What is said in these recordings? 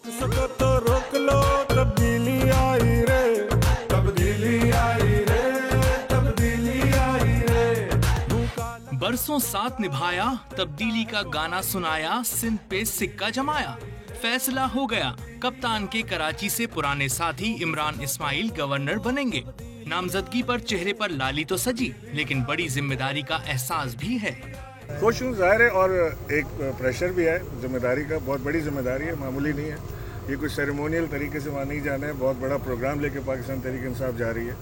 इसको तो रोक लो, तब्दीली आई रे, तब्दीली आई रे, तब्दीली आई रे। बरसों साथ निभाया, तब्दीली का गाना सुनाया, सिंध पे सिक्का जमाया। फैसला हो गया, कप्तान के कराची से पुराने साथी इमरान इस्माइल गवर्नर बनेंगे। नामजदगी पर चेहरे पर लाली तो सजी, लेकिन बड़ी जिम्मेदारी का एहसास भी है। खुश हूँ ज़ाहिर है, और एक प्रेशर भी है जिम्मेदारी का। बहुत बड़ी जिम्मेदारी है, मामूली नहीं है। ये कुछ सेरेमोनियल तरीके से वहाँ नहीं जाना है। बहुत बड़ा प्रोग्राम लेके पाकिस्तान तहरीक इंसाफ जा रही है।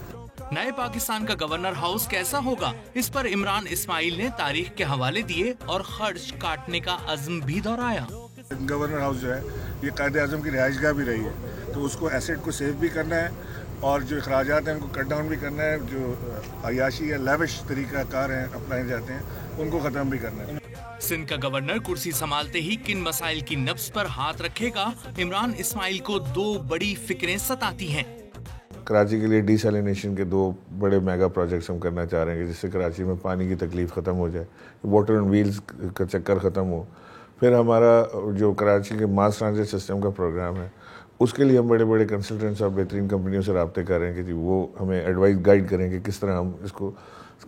नए पाकिस्तान का गवर्नर हाउस कैसा होगा, इस पर इमरान इस्माइल ने तारीख के हवाले दिए और खर्च काटने का अज़्म भी दोहराया। गवर्नर हाउस जो है ये कायदे आज़म की रिहाइशगाह भी रही है, तो उसको एसेट को सेव भी करना है और जो अखराजात हैं उनको कट डाउन भी करना है। जो अयाशी या लेविश तरीका कार हैं अपनाए जाते हैं उनको ख़त्म भी करना है। सिंध का गवर्नर कुर्सी संभालते ही किन मसाइल की नब्ज पर हाथ रखेगा, इमरान इस्माइल को दो बड़ी फिक्रें सताती हैं। कराची के लिए डिसैलिनेशन के 2 बड़े मेगा प्रोजेक्ट्स हम करना चाह रहे हैं, जिससे कराची में पानी की तकलीफ ख़त्म हो जाए, वाटर ऑन व्हील्स का चक्कर ख़त्म हो। फिर हमारा जो कराची के मास ट्रांजिट सिस्टम का प्रोग्राम है, उसके लिए हम बड़े बड़े कंसल्टेंट्स और बेहतरीन कंपनियों से रब्ते कर रहे हैं कि जी वो हमें एडवाइस गाइड करेंगे किस तरह हम इसको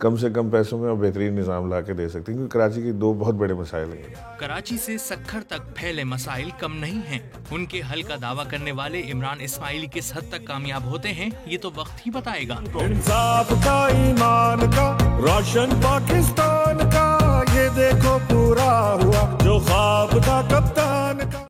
कम से कम पैसों में और बेहतरीन निज़ाम ला के दे सकते हैं, क्योंकि कराची की 2 बहुत बड़े मसाइल हैं। कराची से सक्खर तक फैले मसाइल कम नहीं हैं। उनके हल का दावा करने वाले इमरान इस्माइल किस हद तक कामयाब होते हैं, ये तो वक्त ही बताएगा। इंसाफ का, ईमान का, रोशन पाकिस्तान का, ये देखो पूरा हुआ जो ख्वाब था कप्तान का।